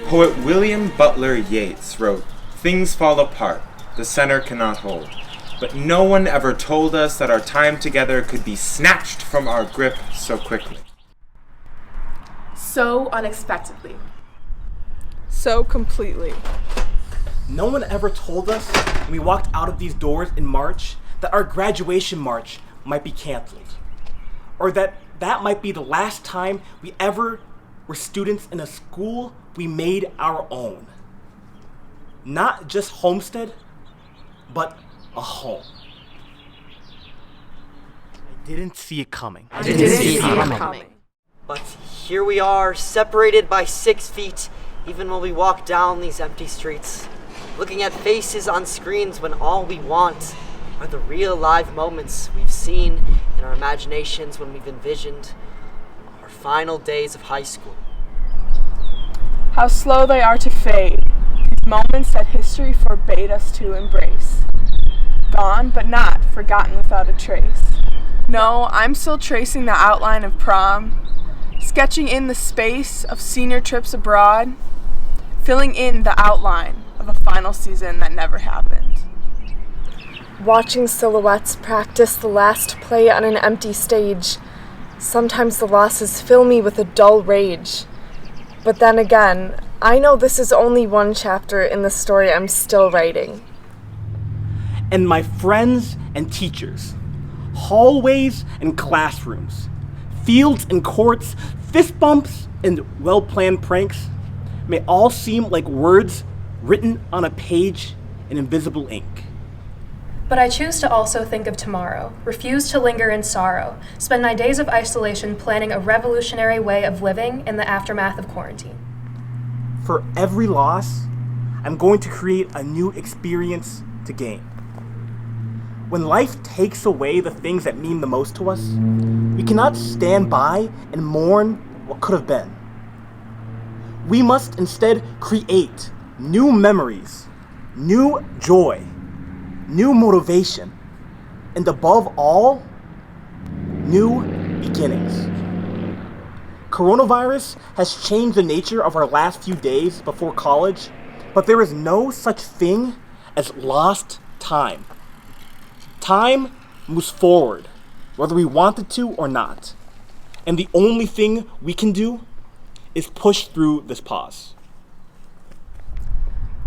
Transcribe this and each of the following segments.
Poet William Butler Yeats wrote, "Things fall apart, the center cannot hold. But no one ever told us that our time together could be snatched from our grip so quickly." So unexpectedly. So completely. No one ever told us when we walked out of these doors in March that our graduation march might be canceled. Or that might be the last time we ever were students in a school we made our own. Not just Homestead, but a home. I didn't see it coming. I didn't see it coming. But here we are, separated by 6 feet, even while we walk down these empty streets, looking at faces on screens when all we want are the real live moments we've seen in our imaginations when we've envisioned our final days of high school. How slow they are to fade, these moments that history forbade us to embrace. Gone, but not forgotten without a trace. No, I'm still tracing the outline of prom, sketching in the space of senior trips abroad, filling in the outline of a final season that never happened. Watching silhouettes practice the last play on an empty stage, sometimes the losses fill me with a dull rage. But then again, I know this is only one chapter in the story I'm still writing. And my friends and teachers, hallways and classrooms, fields and courts, fist bumps and well-planned pranks may all seem like words written on a page in invisible ink. But I choose to also think of tomorrow, refuse to linger in sorrow, spend my days of isolation planning a revolutionary way of living in the aftermath of quarantine. For every loss, I'm going to create a new experience to gain. When life takes away the things that mean the most to us, we cannot stand by and mourn what could have been. We must instead create new memories, new joy, new motivation, and above all, new beginnings. Coronavirus has changed the nature of our last few days before college, but there is no such thing as lost time. Time moves forward, whether we want it to or not. And the only thing we can do is push through this pause.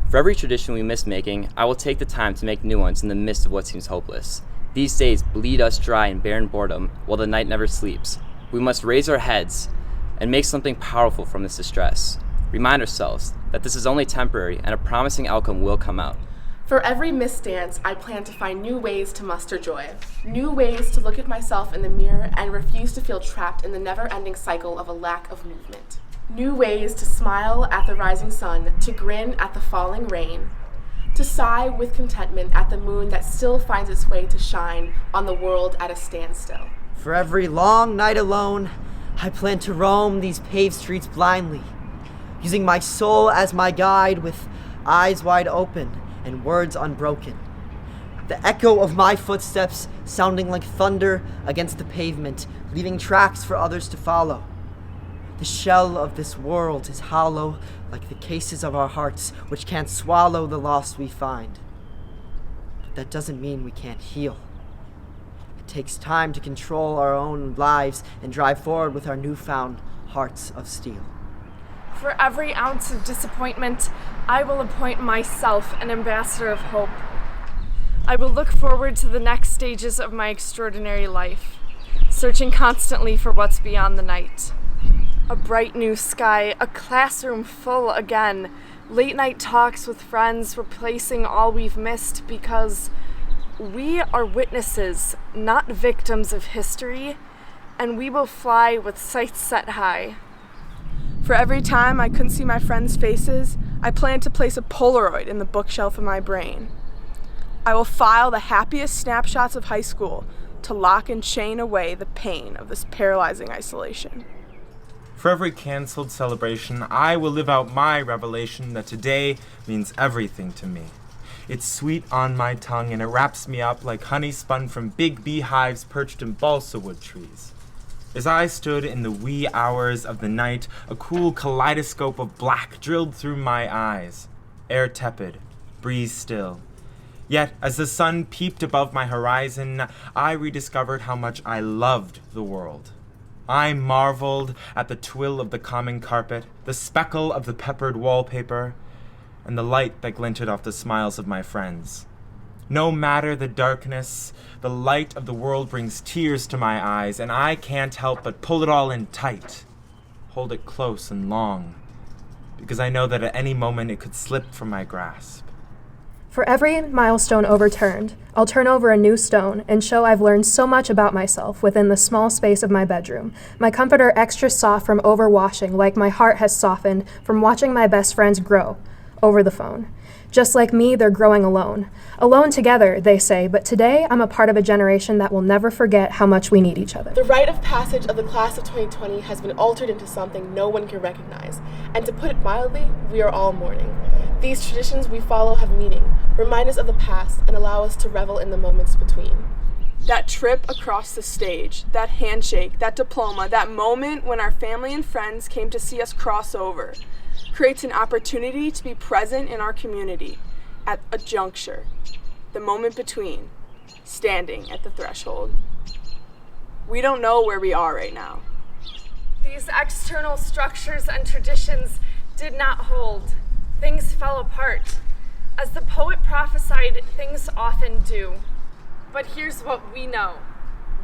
For every tradition we miss making, I will take the time to make new ones in the midst of what seems hopeless. These days bleed us dry in barren boredom while the night never sleeps. We must raise our heads and make something powerful from this distress. Remind ourselves that this is only temporary and a promising outcome will come out. For every missed dance, I plan to find new ways to muster joy, new ways to look at myself in the mirror and refuse to feel trapped in the never-ending cycle of a lack of movement. New ways to smile at the rising sun, to grin at the falling rain, to sigh with contentment at the moon that still finds its way to shine on the world at a standstill. For every long night alone, I plan to roam these paved streets blindly, using my soul as my guide with eyes wide open and words unbroken. The echo of my footsteps sounding like thunder against the pavement, leaving tracks for others to follow. The shell of this world is hollow like the cases of our hearts, which can't swallow the loss we find. But that doesn't mean we can't heal. It takes time to control our own lives and drive forward with our newfound hearts of steel. For every ounce of disappointment, I will appoint myself an ambassador of hope. I will look forward to the next stages of my extraordinary life, searching constantly for what's beyond the night. A bright new sky, a classroom full again, late night talks with friends replacing all we've missed because we are witnesses, not victims of history, and we will fly with sights set high. For every time I couldn't see my friends' faces, I plan to place a Polaroid in the bookshelf of my brain. I will file the happiest snapshots of high school to lock and chain away the pain of this paralyzing isolation. For every canceled celebration, I will live out my revelation that today means everything to me. It's sweet on my tongue and it wraps me up like honey spun from big beehives perched in balsa wood trees. As I stood in the wee hours of the night, a cool kaleidoscope of black drilled through my eyes. Air tepid, breeze still. Yet, as the sun peeped above my horizon, I rediscovered how much I loved the world. I marveled at the twill of the common carpet, the speckle of the peppered wallpaper, and the light that glinted off the smiles of my friends. No matter the darkness, the light of the world brings tears to my eyes, and I can't help but pull it all in tight, hold it close and long, because I know that at any moment it could slip from my grasp. For every milestone overturned, I'll turn over a new stone and show I've learned so much about myself within the small space of my bedroom. My comforter extra soft from overwashing, like my heart has softened from watching my best friends grow over the phone. Just like me, they're growing alone. Alone together, they say, but today I'm a part of a generation that will never forget how much we need each other. The rite of passage of the class of 2020 has been altered into something no one can recognize, and to put it mildly, we are all mourning. These traditions we follow have meaning, remind us of the past, and allow us to revel in the moments between. That trip across the stage, that handshake, that diploma, that moment when our family and friends came to see us cross over, creates an opportunity to be present in our community at a juncture, the moment between, standing at the threshold. We don't know where we are right now. These external structures and traditions did not hold. Things fell apart. As the poet prophesied, things often do. But here's what we know.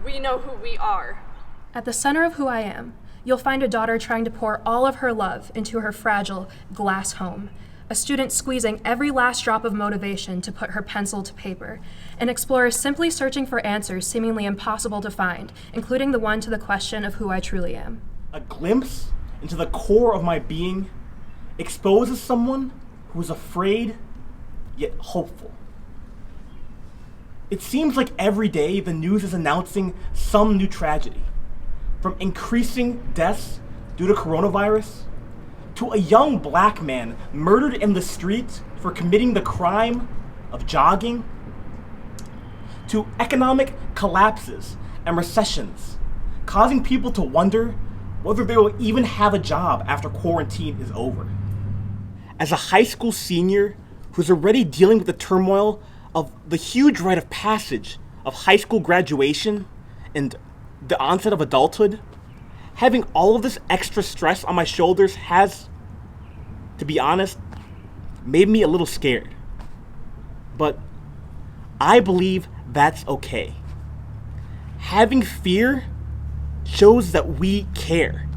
We know who we are. At the center of who I am, you'll find a daughter trying to pour all of her love into her fragile glass home, a student squeezing every last drop of motivation to put her pencil to paper, an explorer simply searching for answers seemingly impossible to find, including the one to the question of who I truly am. A glimpse into the core of my being exposes someone who is afraid yet hopeful. It seems like every day the news is announcing some new tragedy. From increasing deaths due to coronavirus, to a young black man murdered in the street for committing the crime of jogging, to economic collapses and recessions, causing people to wonder whether they will even have a job after quarantine is over. As a high school senior who's already dealing with the turmoil of the huge rite of passage of high school graduation and the onset of adulthood, having all of this extra stress on my shoulders has, to be honest, made me a little scared. But I believe that's okay. Having fear shows that we care.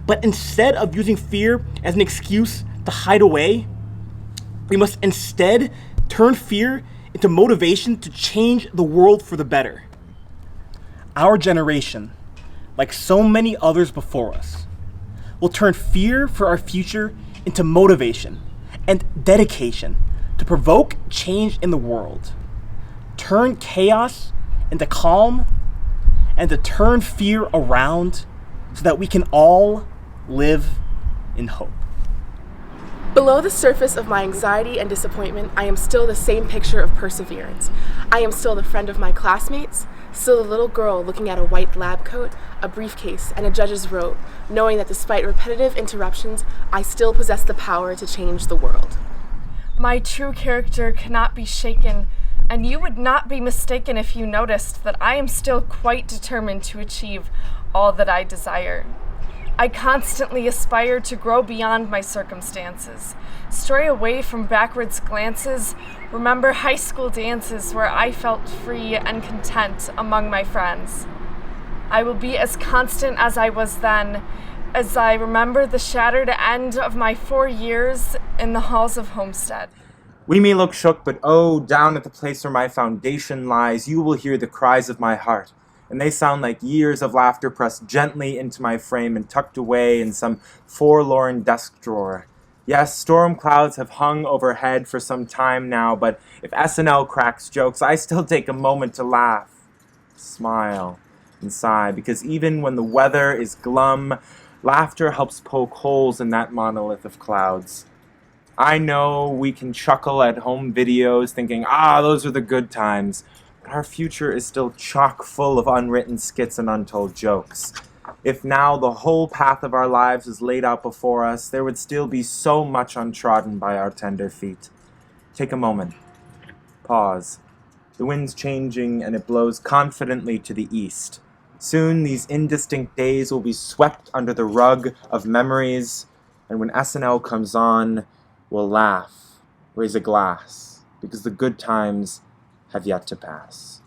But instead of using fear as an excuse to hide away, we must instead turn fear into motivation to change the world for the better. Our generation, like so many others before us, will turn fear for our future into motivation and dedication to provoke change in the world, turn chaos into calm, and to turn fear around so that we can all live in hope. Below the surface of my anxiety and disappointment, I am still the same picture of perseverance. I am still the friend of my classmates, still the little girl looking at a white lab coat, a briefcase, and a judge's robe, knowing that despite repetitive interruptions, I still possess the power to change the world. My true character cannot be shaken, and you would not be mistaken if you noticed that I am still quite determined to achieve all that I desire. I constantly aspire to grow beyond my circumstances, stray away from backwards glances, remember high school dances where I felt free and content among my friends. I will be as constant as I was then, as I remember the shattered end of my 4 years in the halls of Homestead. We may look shook, but oh, down at the place where my foundation lies, you will hear the cries of my heart. And they sound like years of laughter pressed gently into my frame and tucked away in some forlorn desk drawer. Yes, storm clouds have hung overhead for some time now, but if SNL cracks jokes, I still take a moment to laugh, smile, and sigh, because even when the weather is glum, laughter helps poke holes in that monolith of clouds. I know we can chuckle at home videos thinking, those are the good times. Our future is still chock full of unwritten skits and untold jokes. If now the whole path of our lives is laid out before us, there would still be so much untrodden by our tender feet. Take a moment. Pause. The wind's changing and it blows confidently to the east. Soon these indistinct days will be swept under the rug of memories, and when SNL comes on, we'll laugh, raise a glass, because the good times have yet to pass.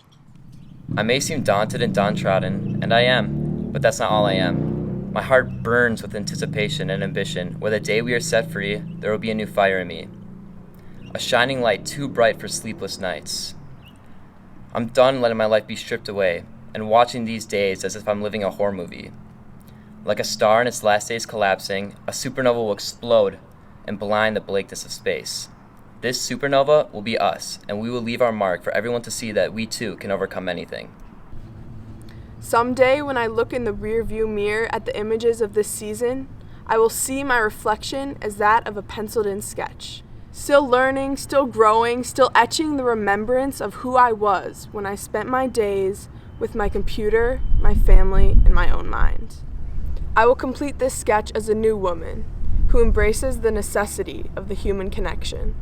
I may seem daunted and downtrodden, and I am, but that's not all I am. My heart burns with anticipation and ambition, where the day we are set free, there will be a new fire in me. A shining light too bright for sleepless nights. I'm done letting my life be stripped away, and watching these days as if I'm living a horror movie. Like a star in its last days collapsing, a supernova will explode and blind the blankness of space. This supernova will be us, and we will leave our mark for everyone to see that we too can overcome anything. Someday when I look in the rearview mirror at the images of this season, I will see my reflection as that of a penciled-in sketch. Still learning, still growing, still etching the remembrance of who I was when I spent my days with my computer, my family, and my own mind. I will complete this sketch as a new woman who embraces the necessity of the human connection.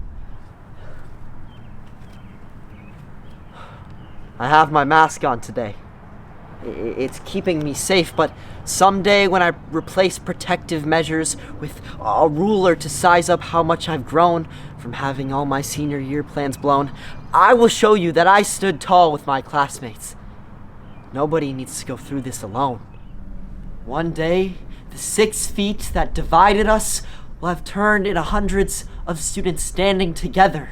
I have my mask on today. It's keeping me safe, but someday when I replace protective measures with a ruler to size up how much I've grown from having all my senior year plans blown, I will show you that I stood tall with my classmates. Nobody needs to go through this alone. One day, the 6 feet that divided us will have turned into hundreds of students standing together,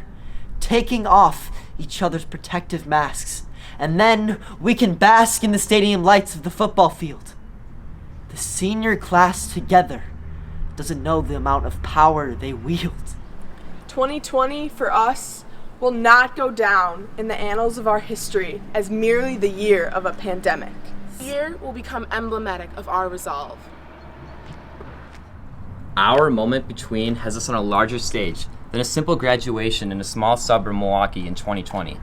taking off each other's protective masks. And then we can bask in the stadium lights of the football field. The senior class together doesn't know the amount of power they wield. 2020 for us will not go down in the annals of our history as merely the year of a pandemic. This year will become emblematic of our resolve. Our moment between has us on a larger stage than a simple graduation in a small suburb of Milwaukee in 2020.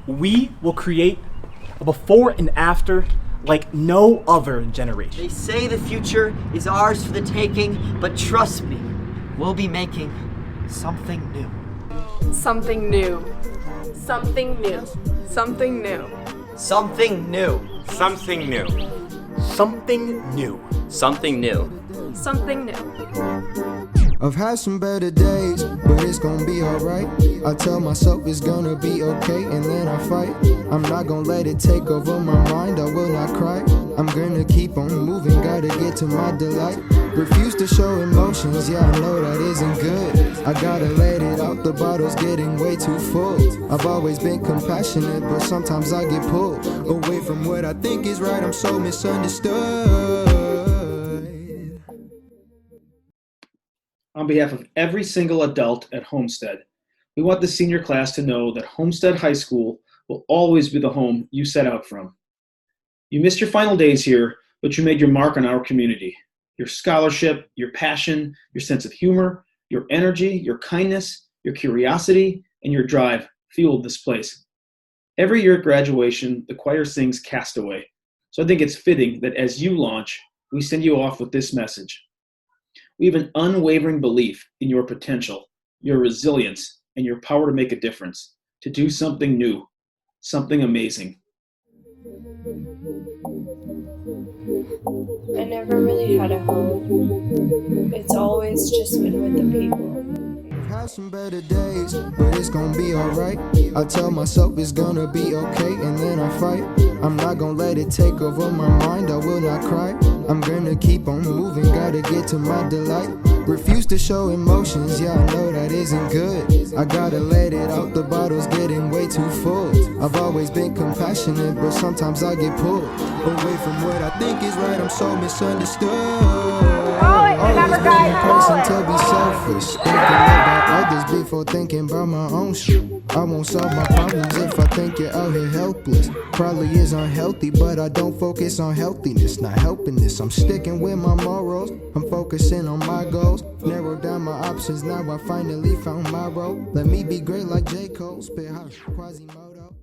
We will create a before and after like no other generation. They say the future is ours for the taking, but trust me, we'll be making something new. Something new. Something new. Something new. Something new. Something new. Something new. Something new. Something new. I've had some better days, but it's gonna be alright. I tell myself it's gonna be okay, and then I fight. I'm not gonna let it take over my mind, I will not cry. I'm gonna keep on moving, gotta get to my delight. Refuse to show emotions, yeah, I know that isn't good. I gotta let it out, the bottle's getting way too full. I've always been compassionate, but sometimes I get pulled away from what I think is right, I'm so misunderstood. On behalf of every single adult at Homestead, we want the senior class to know that Homestead High School will always be the home you set out from. You missed your final days here, but you made your mark on our community. Your scholarship, your passion, your sense of humor, your energy, your kindness, your curiosity, and your drive fueled this place. Every year at graduation, the choir sings Castaway. So I think it's fitting that as you launch, we send you off with this message. We have an unwavering belief in your potential, your resilience, and your power to make a difference, to do something new, something amazing. I never really had a home. It's always just been with the people. Had some better days, but it's gonna be alright. I tell myself it's gonna be okay, and then I fight. I'm not gonna let it take over my mind, I will not cry. I'm gonna keep on moving, gotta get to my delight. Refuse to show emotions, yeah, I know that isn't good. I gotta let it out, the bottle's getting way too full. I've always been compassionate, but sometimes I get pulled away from what I think is right, I'm so misunderstood. Always been a person to be selfish, thinking about others before thinking about my own shit. I won't solve my problems if I think you're out here helpless. Probably is unhealthy, but I don't focus on healthiness. Not helping this, I'm sticking with my morals. I'm focusing on my goals. Narrowed down my options, now I finally found my role. Let me be great like J. Cole, spit hot Quasimodo.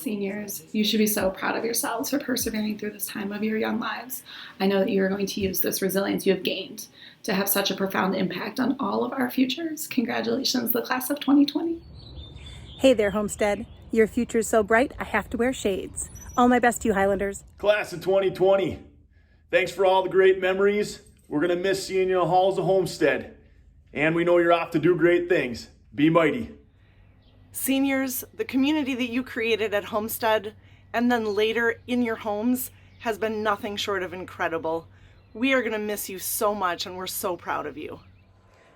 Seniors, you should be so proud of yourselves for persevering through this time of your young lives. I know that you are going to use this resilience you have gained to have such a profound impact on all of our futures. Congratulations, the class of 2020. Hey there, Homestead. Your future's so bright, I have to wear shades. All my best to you, Highlanders. Class of 2020, thanks for all the great memories. We're going to miss seeing you in the halls of Homestead. And we know you're off to do great things. Be mighty. Seniors, the community that you created at Homestead and then later in your homes has been nothing short of incredible. We are going to miss you so much and we're so proud of you.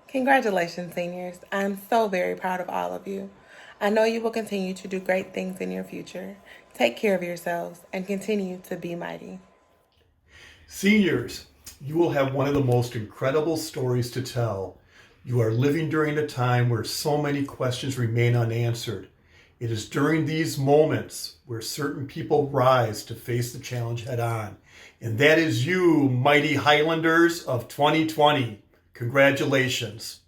Congratulations, seniors. I'm so very proud of all of you. I know you will continue to do great things in your future. Take care of yourselves and continue to be mighty. Seniors, you will have one of the most incredible stories to tell. You are living during a time where so many questions remain unanswered. It is during these moments where certain people rise to face the challenge head on. And that is you, mighty Highlanders of 2020. Congratulations.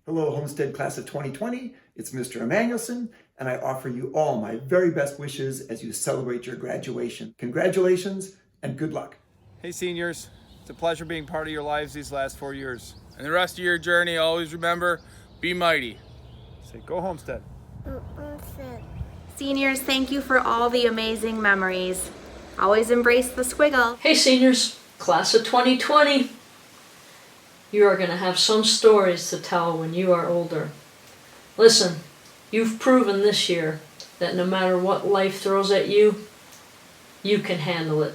Hello, Homestead Class of 2020. It's Mr. Emanuelson, and I offer you all my very best wishes as you celebrate your graduation. Congratulations and good luck. Hey, seniors. It's a pleasure being part of your lives these last 4 years. And the rest of your journey, always remember, be mighty. Say, go Homestead. Seniors, thank you for all the amazing memories. Always embrace the squiggle. Hey, seniors, class of 2020. You are going to have some stories to tell when you are older. Listen, you've proven this year that no matter what life throws at you, you can handle it.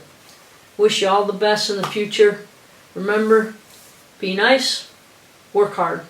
Wish you all the best in the future. Remember, be nice, work hard.